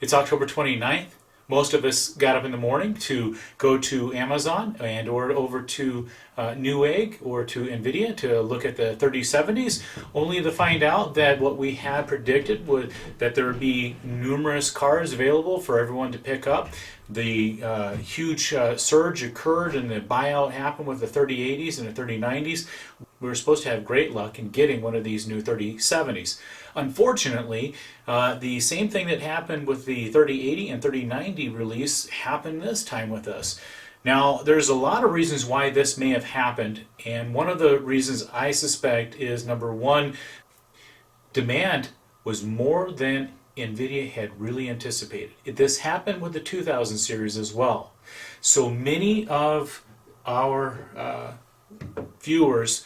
It's October 29th. Most of us got up in the morning to go to Amazon and or over to Newegg or to Nvidia to look at the 3070s, only to find out that what we had predicted was that there would be numerous cars available for everyone to pick up. The huge surge occurred and the buyout happened with the 3080s and the 3090s. We were supposed to have great luck in getting one of these new 3070s. Unfortunately, the same thing that happened with the 3080 and 3090 release happened this time with us. Now, there's a lot of reasons why this may have happened, and one of the reasons I suspect is number one, demand was more than Nvidia had really anticipated. This happened with the 2000 series as well. So many of our viewers,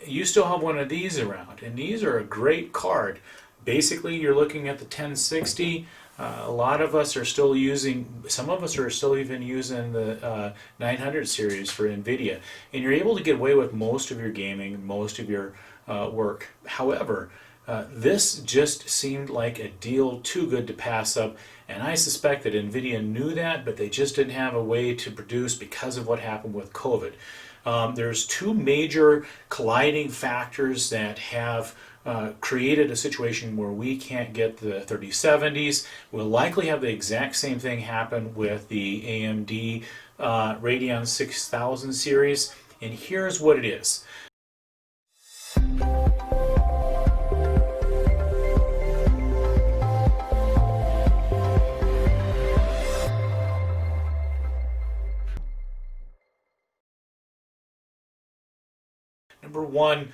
you still have one of these around, and these are a great card. Basically, you're looking at the 1060. A lot of us are still using, some of us are still even using the 900 series for NVIDIA, and you're able to get away with most of your gaming, most of your work. However, this just seemed like a deal too good to pass up, and I suspect that NVIDIA knew that, but they just didn't have a way to produce because of what happened with COVID. There's two major colliding factors that have created a situation where we can't get the 3070s. We'll likely have the exact same thing happen with the AMD Radeon 6000 series, and here's what it is. Number one,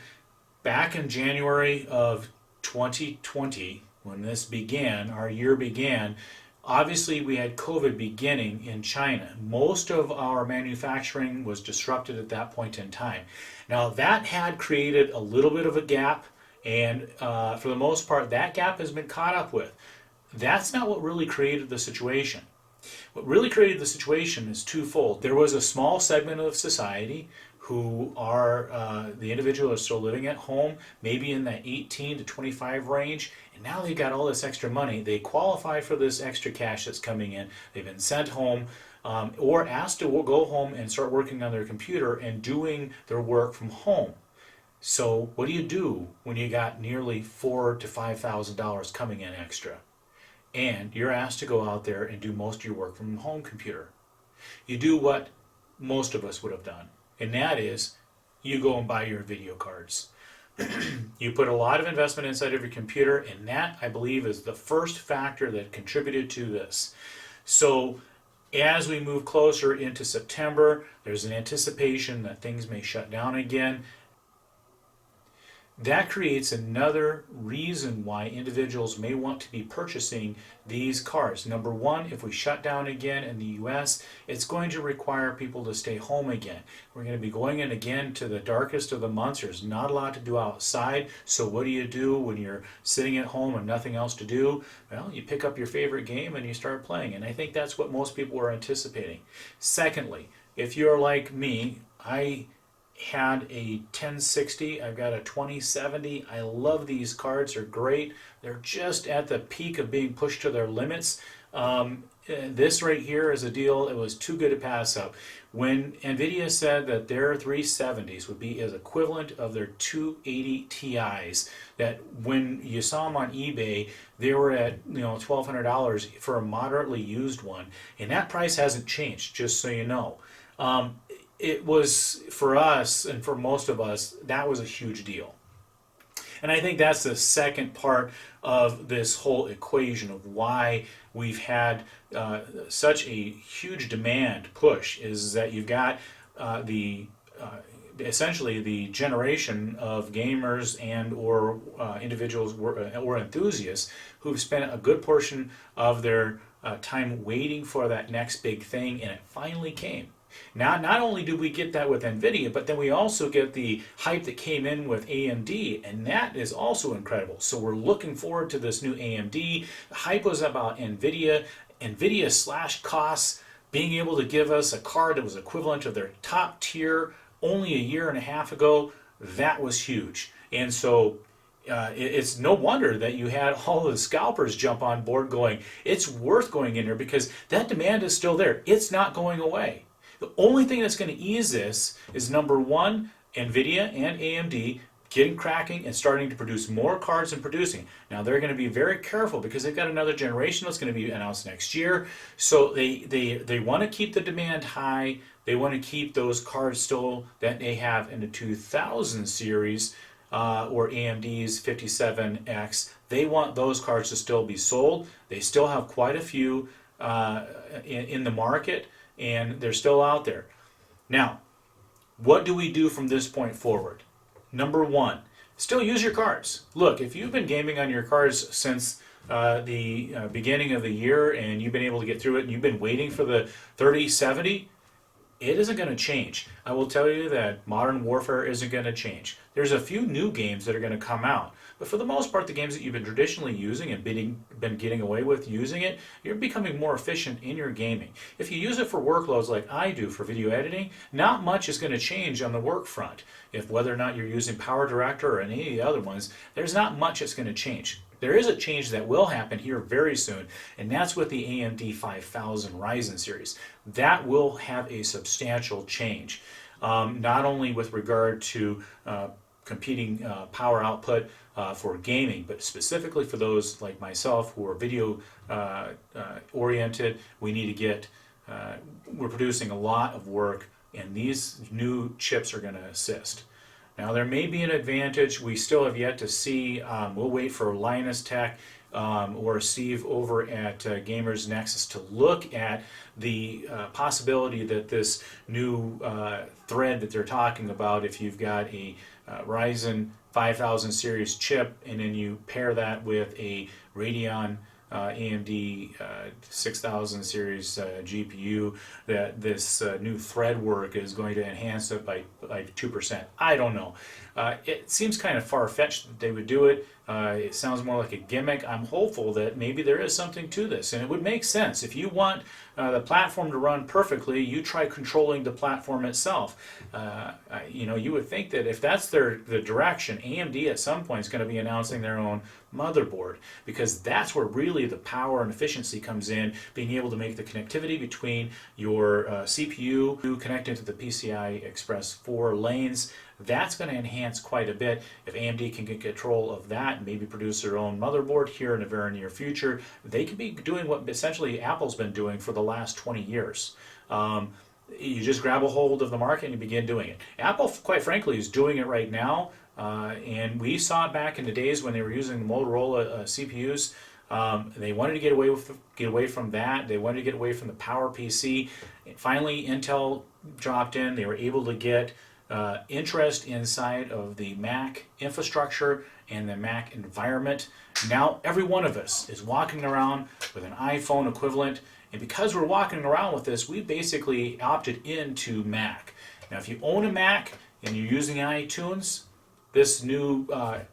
back in January of 2020, when this began, our year began, obviously we had COVID beginning in China. Most of our manufacturing was disrupted at that point in time. Now that had created a little bit of a gap, and for the most part that gap has been caught up with. That's not what really created the situation. What really created the situation is twofold. There was a small segment of society who are the individuals are still living at home, maybe in that 18 to 25 range, and now they've got all this extra money. They qualify for this extra cash that's coming in. They've been sent home or asked to go home and start working on their computer and doing their work from home. So what do you do when you got nearly $4,000 to $5,000 coming in extra? And you're asked to go out there and do most of your work from a home computer. You do what most of us would have done, and that is you go and buy your video cards. You put a lot of investment inside of your computer, and that, I believe, is the first factor that contributed to this. So as we move closer into September, there's an anticipation that things may shut down again. That creates another reason why individuals may want to be purchasing these cars. Number one, if we shut down again in the US, it's going to require people to stay home again. We're going to be going in again to the darkest of the months. There's not a lot to do outside. So what do you do when you're sitting at home and nothing else to do? Well, you pick up your favorite game and you start playing. And I think that's what most people are anticipating. Secondly, if you're like me, I had a 1060, I've got a 2070. I love these cards, they're great. They're just at the peak of being pushed to their limits. This right here is a deal, it was too good to pass up. When Nvidia said that their 370s would be as equivalent of their 280 Ti's, that when you saw them on eBay, they were at $1,200 for a moderately used one, and that price hasn't changed, just so you know. It was, for us and for most of us, that was a huge deal. And I think that's the second part of this whole equation of why we've had such a huge demand push, is that you've got essentially the generation of gamers and or individuals or enthusiasts who've spent a good portion of their time waiting for that next big thing, and it finally came. Now, not only do we get that with NVIDIA, but then we also get the hype that came in with AMD, and that is also incredible. So we're looking forward to this new AMD. The hype was about NVIDIA slash costs being able to give us a card that was equivalent to their top tier only a year and a half ago. That was huge. And so it's no wonder that you had all of the scalpers jump on board going, it's worth going in there because that demand is still there. It's not going away. The only thing that's going to ease this is number one, NVIDIA and AMD getting cracking and starting to produce more cards and producing. Now they're going to be very careful because they've got another generation that's going to be announced next year. So they want to keep the demand high. They want to keep those cards still that they have in the 2000 series or AMD's 57X. They want those cards to still be sold. They still have quite a few in the market, and they're still out there. Now, what do we do from this point forward? Number one, still use your cards. Look, if you've been gaming on your cards since the beginning of the year and you've been able to get through it and you've been waiting for the 3070, it isn't going to change. I will tell you that Modern Warfare isn't going to change. There's a few new games that are going to come out, but for the most part, the games that you've been traditionally using and been getting away with using it, you're becoming more efficient in your gaming. If you use it for workloads like I do for video editing, not much is going to change on the work front. If whether or not you're using PowerDirector or any of the other ones, there's not much that's going to change. There is a change that will happen here very soon, and that's with the AMD 5000 Ryzen series. That will have a substantial change, not only with regard to competing power output for gaming, but specifically for those like myself who are video oriented. We need to get, we're producing a lot of work, and these new chips are going to assist. Now there may be an advantage. We still have yet to see. We'll wait for Linus Tech or Steve over at Gamers Nexus to look at the possibility that this new thread that they're talking about, if you've got a Ryzen 5000 series chip and then you pair that with a Radeon AMD 6000 series GPU, that this new thread work is going to enhance it by 2%. I don't know. It seems kind of far-fetched that they would do it. It sounds more like a gimmick. I'm hopeful that maybe there is something to this, and it would make sense. If you want the platform to run perfectly, you try controlling the platform itself. You would think that if that's the direction, AMD at some point is going to be announcing their own motherboard, because that's where really the power and efficiency comes in, being able to make the connectivity between your CPU connected to the PCI Express 4 lanes. That's going to enhance quite a bit. If AMD can get control of that and maybe produce their own motherboard here in the very near future, they could be doing what essentially Apple's been doing for the last 20 years. You just grab a hold of the market and you begin doing it. Apple, quite frankly, is doing it right now, and we saw it back in the days when they were using the Motorola CPUs. They wanted to get away from that. They wanted to get away from the Power PC. Finally, Intel dropped in. They were able to get interest inside of the Mac infrastructure and the Mac environment. Now every one of us is walking around with an iPhone equivalent, and because we're walking around with this, we basically opted into Mac. Now if you own a Mac and you're using iTunes, this new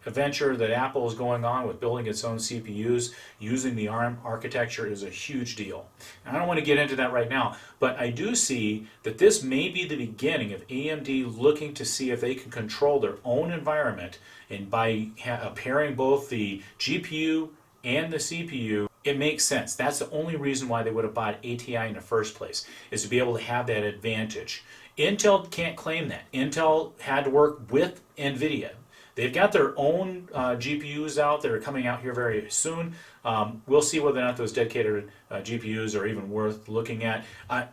adventure that Apple is going on with building its own CPUs using the ARM architecture is a huge deal. And I don't want to get into that right now, but I do see that this may be the beginning of AMD looking to see if they can control their own environment, and by pairing both the GPU and the CPU, it makes sense. That's the only reason why they would have bought ATI in the first place, is to be able to have that advantage. Intel can't claim that. Intel had to work with NVIDIA. They've got their own GPUs out that are coming out here very soon. We'll see whether or not those dedicated GPUs are even worth looking at.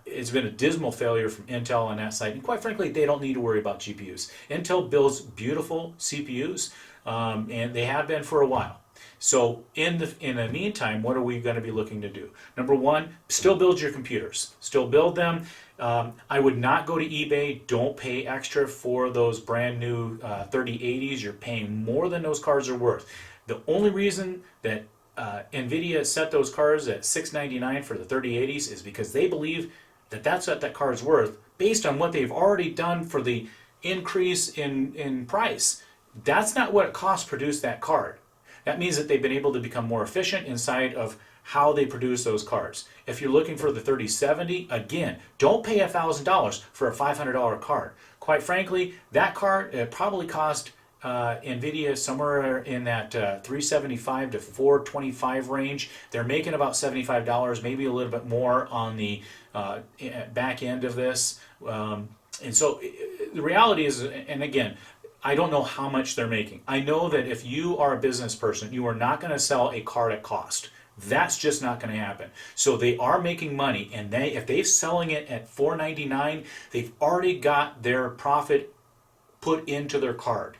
It's been a dismal failure from Intel on that side, and quite frankly, they don't need to worry about GPUs. Intel builds beautiful CPUs, and they have been for a while. So in the meantime, what are we going to be looking to do? Number one, still build your computers. Still build them. I would not go to eBay. Don't pay extra for those brand new 3080s. You're paying more than those cards are worth. The only reason that NVIDIA set those cards at $699 for the 3080s is because they believe that that's what that card's worth based on what they've already done for the increase in price. That's not what it costs to produce that card. That means that they've been able to become more efficient inside of how they produce those cards. If you're looking for the 3070, again, don't pay $1,000 for a $500 card. Quite frankly, that card probably cost NVIDIA somewhere in that 375 to 425 range. They're making about $75, maybe a little bit more on the back end of this. And so the reality is, and again, I don't know how much they're making. I know that if you are a business person, you are not going to sell a card at cost. That's just not going to happen. So they are making money, and if they're selling it at $4.99, they've already got their profit put into their card.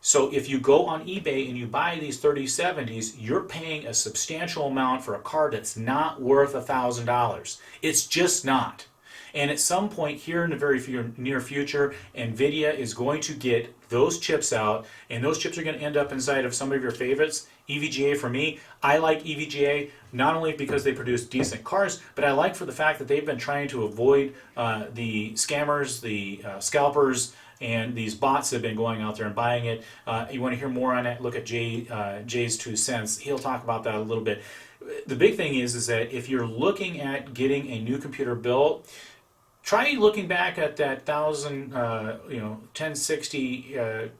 So if you go on eBay and you buy these 3070s, you're paying a substantial amount for a card that's not worth $1,000. It's just not. And at some point here in the very near future, NVIDIA is going to get those chips out, and those chips are going to end up inside of some of your favorites. EVGA for me, I like EVGA not only because they produce decent cards, but I like for the fact that they've been trying to avoid the scammers, the scalpers, and these bots have been going out there and buying it. You want to hear more on it, look at Jay's 2 cents. He'll talk about that a little bit. The big thing is that if you're looking at getting a new computer built, try looking back at that 1060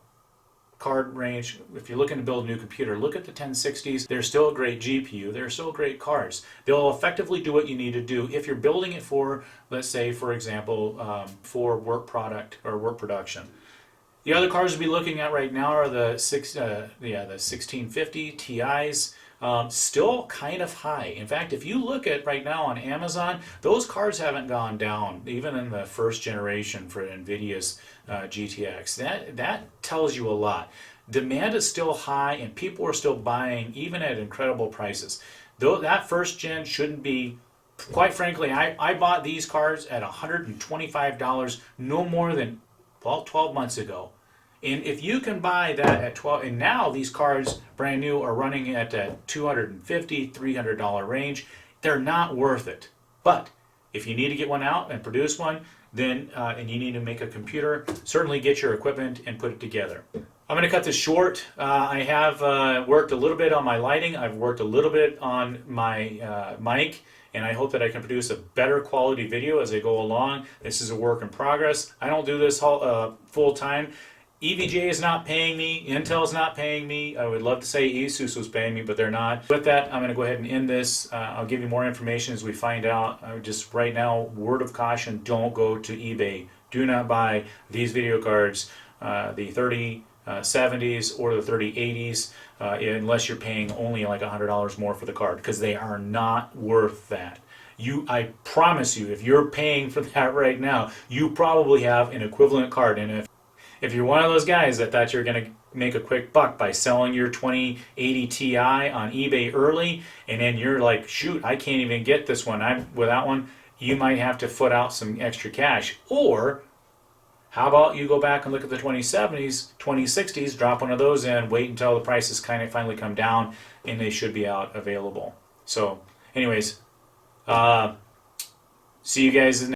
card range. If you're looking to build a new computer, look at the 1060s. They're still a great GPU. They're still great cards. They'll effectively do what you need to do if you're building it for, let's say, for example, for work product or work production. The other cards we'll be looking at right now are the 1650 Ti's. Still kind of high. In fact, if you look at right now on Amazon, those cards haven't gone down, even in the first generation for NVIDIA's GTX. That tells you a lot. Demand is still high, and people are still buying, even at incredible prices. Though that first gen shouldn't be, quite frankly, I bought these cards at $125, no more than, well, 12 months ago. And if you can buy that at 12, and now these cards, brand new, are running at that $250, $300 range, they're not worth it. But if you need to get one out and produce one, then and you need to make a computer, certainly get your equipment and put it together. I'm going to cut this short. I have worked a little bit on my lighting. I've worked a little bit on my mic, and I hope that I can produce a better quality video as I go along. This is a work in progress. I don't do this full time. EVGA is not paying me. Intel is not paying me. I would love to say Asus was paying me, but they're not. With that, I'm going to go ahead and end this. I'll give you more information as we find out. I would just, right now, word of caution, don't go to eBay. Do not buy these video cards, the 3070s or the 3080s, unless you're paying only like $100 more for the card, because they are not worth that. I promise you, if you're paying for that right now, you probably have an equivalent card. And if you're one of those guys that thought you're going to make a quick buck by selling your 2080 Ti on eBay early, and then you're like, shoot, I can't even get this one, without one, you might have to foot out some extra cash. Or how about you go back and look at the 2070s, 2060s, drop one of those in, wait until the prices kind of finally come down, and they should be out available. So anyways, see you guys in